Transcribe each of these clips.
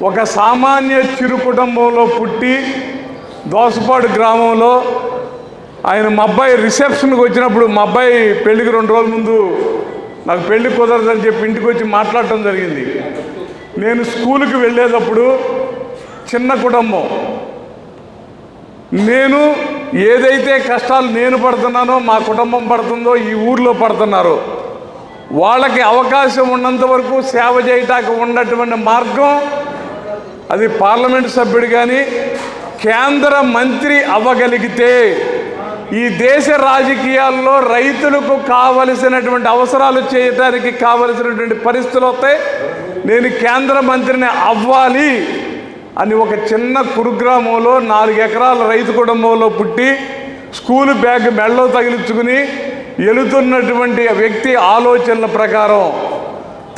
ఒక సామాన్య చిరు కుటుంబంలో పుట్టి దోసపాడు గ్రామంలో ఆయన మా అబ్బాయి రిసెప్షన్కి వచ్చినప్పుడు మా అబ్బాయి పెళ్ళికి 2 రోజుల ముందు నాకు పెళ్ళి కుదరదని చెప్పి ఇంటికి వచ్చి మాట్లాడటం జరిగింది. నేను స్కూల్కి వెళ్ళేటప్పుడు చిన్న కుటుంబం, నేను ఏదైతే కష్టాలు నేను పడుతున్నానో మా కుటుంబం పడుతుందో ఈ ఊర్లో పడుతున్నారో వాళ్ళకి అవకాశం ఉన్నంత వరకు సేవ చేయటానికి ఉన్నటువంటి మార్గం అది పార్లమెంటు సభ్యుడు కానీ కేంద్ర మంత్రి అవ్వగలిగితే ఈ దేశ రాజకీయాల్లో రైతులకు కావలసినటువంటి అవసరాలు చేయడానికి కావలసినటువంటి పరిస్థితులు వస్తాయి. నేను కేంద్ర మంత్రిని అవ్వాలి అని ఒక చిన్న కురుగ్రామంలో 4 ఎకరాల రైతు కుటుంబంలో పుట్టి స్కూల్ బ్యాగ్ మెడలో తగిలించుకుని వెళుతున్నటువంటి వ్యక్తి ఆలోచనల ప్రకారం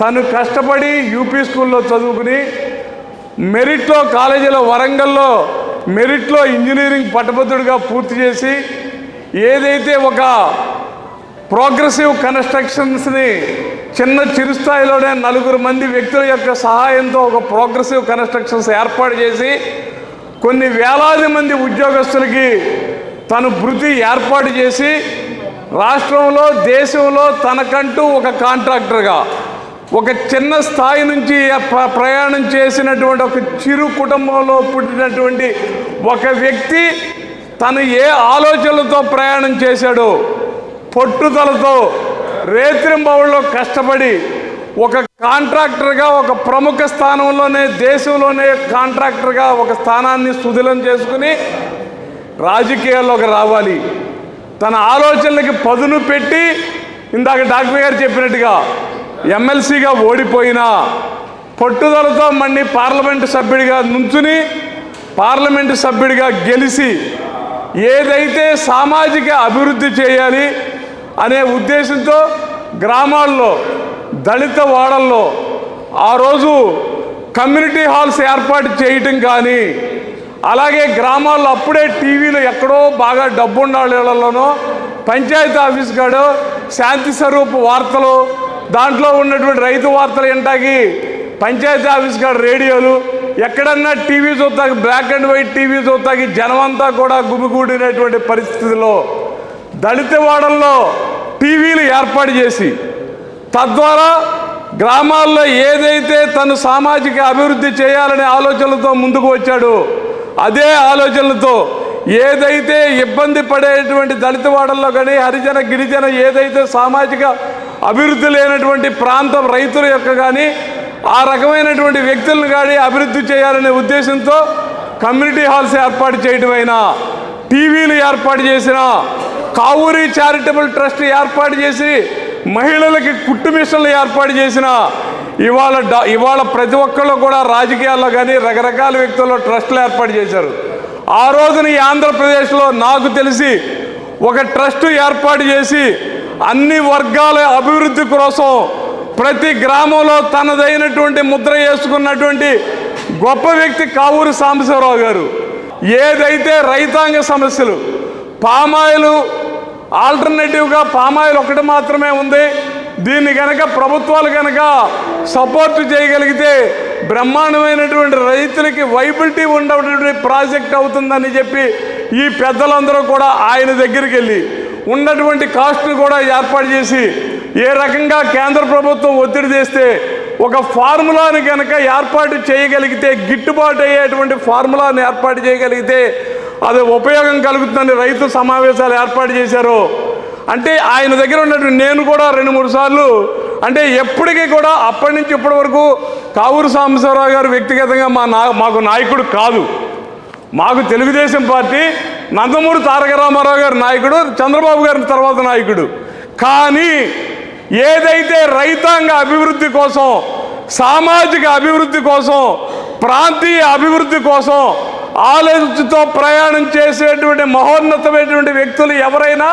తను కష్టపడి యూపీ స్కూల్లో చదువుకుని మెరిట్లో కాలేజీలో వరంగల్లో మెరిట్లో ఇంజనీరింగ్ పట్టభద్రుడిగా పూర్తి చేసి ఏదైతే ఒక ప్రోగ్రెసివ్ కన్స్ట్రక్షన్స్ని చిన్న చిరుస్థాయిలోనే 4 మంది వ్యక్తుల యొక్క సహాయంతో ఒక ప్రోగ్రెసివ్ కన్స్ట్రక్షన్స్ ఏర్పాటు చేసి కొన్ని వేలాది మంది ఉద్యోగస్తులకి తను వృత్తి ఏర్పాటు చేసి రాష్ట్రంలో దేశంలో తనకంటూ ఒక కాంట్రాక్టర్గా ఒక చిన్న స్థాయి నుంచి ప్రయాణం చేసినటువంటి ఒక చిరు కుటుంబంలో పుట్టినటువంటి ఒక వ్యక్తి తను ఏ ఆలోచనలతో ప్రయాణం చేశాడో పట్టుదలతో రేత్రింబవళ్ళలో కష్టపడి ఒక కాంట్రాక్టర్గా ఒక ప్రముఖ స్థానంలోనే దేశంలోనే కాంట్రాక్టర్గా ఒక స్థానాన్ని సుదిలం చేసుకుని రాజకీయాల్లోకి రావాలి. తన ఆలోచనలకి పదును పెట్టి ఇందాక డాక్టర్ గారు చెప్పినట్టుగా ఎమ్మెల్సీగా ఓడిపోయినా పట్టుదలతో మళ్ళీ పార్లమెంటు సభ్యుడిగా నుంచుని పార్లమెంటు సభ్యుడిగా గెలిచి ఏదైతే సామాజిక అభివృద్ధి చేయాలి అనే ఉద్దేశంతో గ్రామాల్లో దళిత వాడల్లో ఆ రోజు కమ్యూనిటీ హాల్స్ ఏర్పాటు చేయటం కానీ అలాగే గ్రామాల్లో అప్పుడే టీవీలు ఎక్కడో బాగా డబ్బు ఉండాళ్ళలోనో పంచాయతీ ఆఫీస్ కాడో శాంతి స్వరూప్ వార్తలు దాంట్లో ఉన్నటువంటి రైతు వార్తలు ఏంటాకి పంచాయతీ ఆఫీస్ కాడ రేడియోలు ఎక్కడన్నా టీవీ చూస్తాకి బ్లాక్ అండ్ వైట్ టీవీ చూస్తాకి జనమంతా కూడా గుమిగూడినటువంటి పరిస్థితిలో దళితవాడల్లో టీవీలు ఏర్పాటు చేసి తద్వారా గ్రామాల్లో ఏదైతే తను సామాజిక అభివృద్ధి చేయాలనే ఆలోచనలతో ముందుకు వచ్చాడో అదే ఆలోచనలతో ఏదైతే ఇబ్బంది పడేటువంటి దళితవాడల్లో కానీ హరిజన గిరిజన ఏదైతే సామాజిక అభివృద్ధి లేనటువంటి ప్రాంతం రైతుల యొక్క కానీ ఆ రకమైనటువంటి వ్యక్తులను కానీ అభివృద్ధి చేయాలనే ఉద్దేశంతో కమ్యూనిటీ హాల్స్ ఏర్పాటు చేయడమైనా టీవీలు ఏర్పాటు చేసిన కావూరి చారిటబుల్ ట్రస్ట్ ఏర్పాటు చేసి మహిళలకి కుట్టు మిషన్లు ఏర్పాటు చేసిన ఇవాళ ప్రతి ఒక్కళ్ళు కూడా రాజకీయాల్లో కానీ రకరకాల వ్యక్తుల్లో ట్రస్టులు ఏర్పాటు చేశారు. ఆ రోజున ఈ ఆంధ్రప్రదేశ్లో నాకు తెలిసి ఒక ట్రస్టు ఏర్పాటు చేసి అన్ని వర్గాల అభివృద్ధి కోసం ప్రతి గ్రామంలో తనదైనటువంటి ముద్ర వేసుకున్నటువంటి గొప్ప వ్యక్తి కావూరి సాంబశివరావు గారు. ఏదైతే రైతాంగ సమస్యలు పామాయిల్ ఆల్టర్నేటివ్గా పామాయిల్ ఒకటి మాత్రమే ఉంది, దీన్ని కనుక ప్రభుత్వాలు కనుక సపోర్ట్ చేయగలిగితే బ్రహ్మాండమైనటువంటి రైతులకి వైబిలిటీ ఉన్నటువంటి ప్రాజెక్ట్ అవుతుందని చెప్పి ఈ పెద్దలందరూ కూడా ఆయన దగ్గరికి వెళ్ళి ఉన్నటువంటి కాస్ట్ను కూడా ఏర్పాటు చేసి ఏ రకంగా కేంద్ర ప్రభుత్వం ఒత్తిడి చేస్తే ఒక ఫార్ములాని కనుక ఏర్పాటు చేయగలిగితే గిట్టుబాటు అయ్యేటువంటి ఫార్ములాని ఏర్పాటు చేయగలిగితే అది ఉపయోగం కలుగుతుందని రైతు సమావేశాలు ఏర్పాటు చేశారు. అంటే ఆయన దగ్గర ఉన్నటువంటి నేను కూడా 2-3 సార్లు అంటే ఎప్పటికీ కూడా అప్పటి నుంచి ఇప్పటి వరకు కావూరి సాంబశివరావు గారు వ్యక్తిగతంగా మాకు నాయకుడు కాదు. మాకు తెలుగుదేశం పార్టీ నందమూరి తారక రామారావు గారు నాయకుడు, చంద్రబాబు గారి తర్వాత నాయకుడు. కానీ ఏదైతే రైతాంగ అభివృద్ధి కోసం సామాజిక అభివృద్ధి కోసం ప్రాంతీయ అభివృద్ధి కోసం ఆలోచనతో ప్రయాణం చేసేటువంటి మహోన్నతమైనటువంటి వ్యక్తులు ఎవరైనా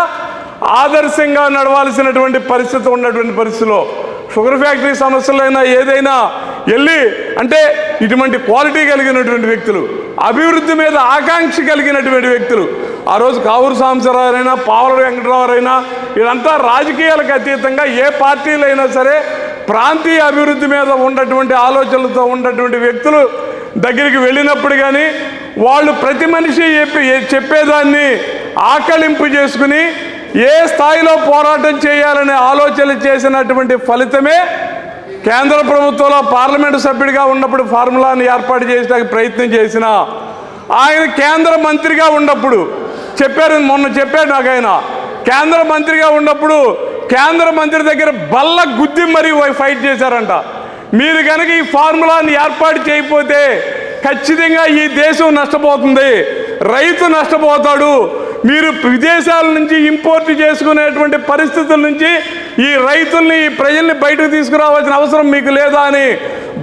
ఆదర్శంగా నడవాల్సినటువంటి పరిస్థితి ఉన్నటువంటి పరిస్థితిలో షుగర్ ఫ్యాక్టరీ సమస్యలైనా ఏదైనా వెళ్ళి అంటే ఇటువంటి క్వాలిటీ కలిగినటువంటి వ్యక్తులు అభివృద్ధి మీద ఆకాంక్ష కలిగినటువంటి వ్యక్తులు ఆ రోజు కావూరి సాంబశివరావు పావల వెంకటరావు ఇదంతా రాజకీయాలకు అతీతంగా ఏ పార్టీలైనా సరే ప్రాంతీయ అభివృద్ధి మీద ఉన్నటువంటి ఆలోచనలతో ఉన్నటువంటి వ్యక్తులు దగ్గరికి వెళ్ళినప్పుడు కానీ వాళ్ళు ప్రతి మనిషి చెప్పేదాన్ని ఆకలింపు చేసుకుని ఏ స్థాయిలో పోరాటం చేయాలనే ఆలోచన చేసినటువంటి ఫలితమే కేంద్ర ప్రభుత్వంలో పార్లమెంటు సభ్యుడిగా ఉన్నప్పుడు ఫార్ములాని ఏర్పాటు చేయడానికి ప్రయత్నం చేసిన ఆయన కేంద్ర మంత్రిగా ఉన్నప్పుడు మొన్న చెప్పాడు నాకు ఆయన కేంద్ర మంత్రిగా ఉన్నప్పుడు కేంద్ర మంత్రి దగ్గర బల్ల గుద్ది మరీ ఫైట్ చేశారంట. మీరు కనుక ఈ ఫార్ములాని ఏర్పాటు చేయకపోతే ఖచ్చితంగా ఈ దేశం నష్టపోతుంది, రైతు నష్టపోతాడు, మీరు విదేశాల నుంచి ఇంపోర్ట్ చేసుకునేటువంటి పరిస్థితుల నుంచి ఈ రైతుల్ని ఈ ప్రజల్ని బయటకు తీసుకురావాల్సిన అవసరం మీకు లేదా అని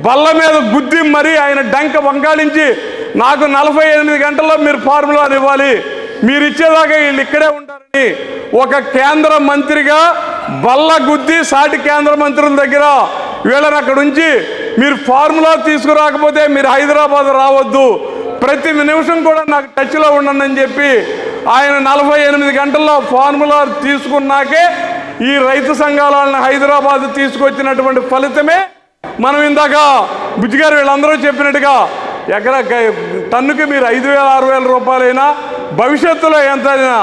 బల్ల మీద గుద్ది మరీ ఆయన డంక వంకాళించి నాకు 48 గంటల్లో మీరు ఫార్ములాని ఇవ్వాలి, మీరు ఇచ్చేదాకా వీళ్ళు ఇక్కడే ఉంటారని ఒక కేంద్ర మంత్రిగా బల్ల గుద్ది సాటి కేంద్ర మంత్రుల దగ్గర వీళ్ళని అక్కడ ఉంచి మీరు ఫార్ములా తీసుకురాకపోతే మీరు హైదరాబాద్ రావద్దు, ప్రతి నిమిషం కూడా నాకు టచ్లో ఉండండి అని చెప్పి ఆయన 48 గంటల్లో ఫార్ములా తీసుకున్నాకే ఈ రైతు సంఘాలను హైదరాబాద్ తీసుకొచ్చినటువంటి ఫలితమే మనం ఇందాక బుజ్జిగారు వీళ్ళందరూ చెప్పినట్టుగా టన్నుకి మీరు 5,000-6,000 రూపాయలైనా భవిష్యత్తులో ఎంతైనా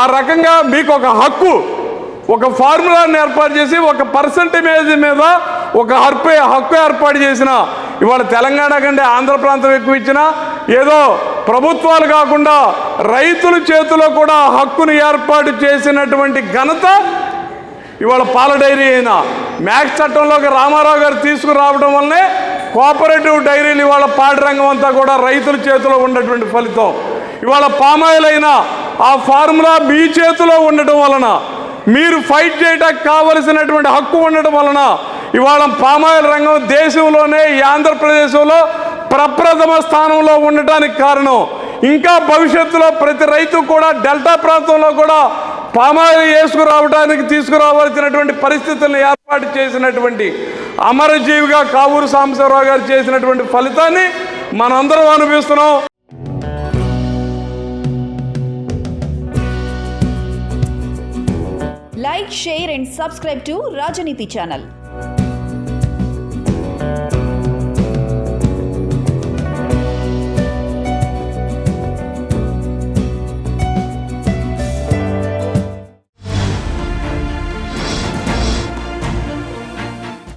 ఆ రకంగా మీకు ఒక హక్కు, ఒక ఫార్ములాని ఏర్పాటు చేసి ఒక పర్సంటేజ్ మీద ఒక హక్కు ఏర్పాటు చేసిన ఇవాళ తెలంగాణ కంటే ఆంధ్ర ప్రాంతం ఎక్కువ ఇచ్చినా ఏదో ప్రభుత్వాలు కాకుండా రైతుల చేతిలో కూడా హక్కును ఏర్పాటు చేసినటువంటి ఘనత ఇవాళ పాల డైరీ అయినా మ్యాక్స్ చట్టంలోకి రామారావు గారు తీసుకురావడం వల్లనే కోఆపరేటివ్ డైరీలు ఇవాళ పాడి రంగం అంతా కూడా రైతుల చేతిలో ఉన్నటువంటి ఫలితం. ఇవాళ పామాయిల్ అయినా ఆ ఫార్ములా మీ చేతిలో ఉండటం వలన మీరు ఫైట్ చేయడానికి కావలసినటువంటి హక్కు ఉండటం వలన ఇవాళ పామాయిల్ రంగం దేశంలోనే ఈ ఆంధ్రప్రదేశ్లో ప్రప్రథమ స్థానంలో ఉండటానికి కారణం. ఇంకా భవిష్యత్తులో ప్రతి రైతు కూడా డెల్టా ప్రాంతంలో కూడా పామాయిల్ తీసుకురావాల్సినటువంటి పరిస్థితులను ఏర్పాటు చేసినటువంటి అమరజీవిగా కావూరు సాంబశివరావు గారు చేసినటువంటి ఫలితాన్ని మనందరం అనుభవిస్తున్నాం. Like, share and subscribe to Rajaniti channel.